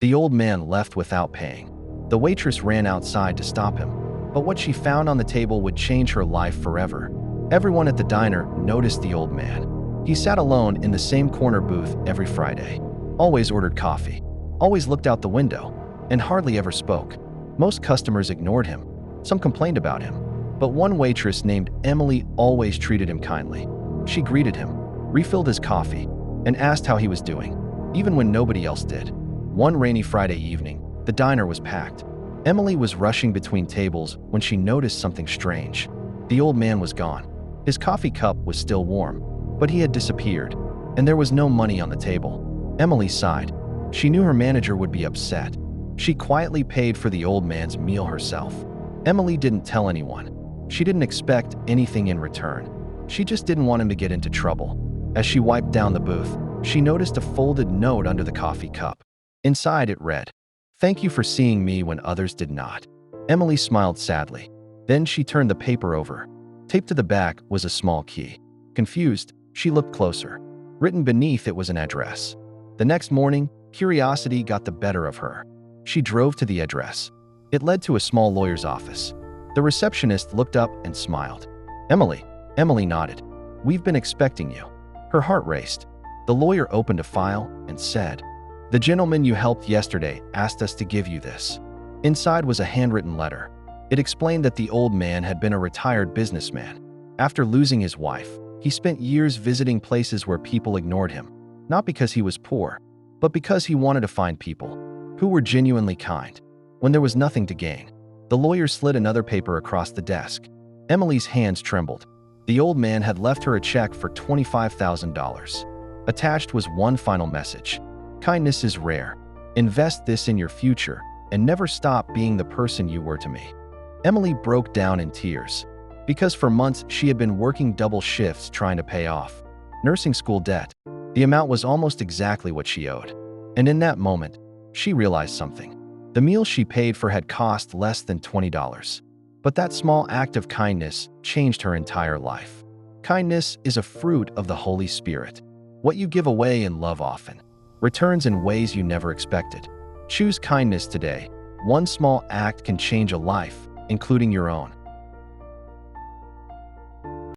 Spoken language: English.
The old man left without paying. The waitress ran outside to stop him, but what she found on the table would change her life forever. Everyone at the diner noticed the old man. He sat alone in the same corner booth every Friday, always ordered coffee, always looked out the window, and hardly ever spoke. Most customers ignored him. Some complained about him, but one waitress named Emily always treated him kindly. She greeted him, refilled his coffee, and asked how he was doing, even when nobody else did. One rainy Friday evening, the diner was packed. Emily was rushing between tables when she noticed something strange. The old man was gone. His coffee cup was still warm, but he had disappeared, and there was no money on the table. Emily sighed. She knew her manager would be upset. She quietly paid for the old man's meal herself. Emily didn't tell anyone. She didn't expect anything in return. She just didn't want him to get into trouble. As she wiped down the booth, she noticed a folded note under the coffee cup. Inside it read, "Thank you for seeing me when others did not." Emily smiled sadly. Then she turned the paper over. Taped to the back was a small key. Confused, she looked closer. Written beneath it was an address. The next morning, curiosity got the better of her. She drove to the address. It led to a small lawyer's office. The receptionist looked up and smiled. "Emily." Emily nodded. "We've been expecting you." Her heart raced. The lawyer opened a file and said, "The gentleman you helped yesterday asked us to give you this." Inside was a handwritten letter. It explained that the old man had been a retired businessman. After losing his wife, he spent years visiting places where people ignored him, not because he was poor, but because he wanted to find people who were genuinely kind. When there was nothing to gain, the lawyer slid another paper across the desk. Emily's hands trembled. The old man had left her a check for $25,000. Attached was one final message. "Kindness is rare. Invest this in your future and never stop being the person you were to me." Emily broke down in tears, because for months she had been working double shifts trying to pay off nursing school debt. The amount was almost exactly what she owed. And in that moment, she realized something. The meal she paid for had cost less than $20. But that small act of kindness changed her entire life. Kindness is a fruit of the Holy Spirit. What you give away in love often returns in ways you never expected. Choose kindness today. One small act can change a life, including your own.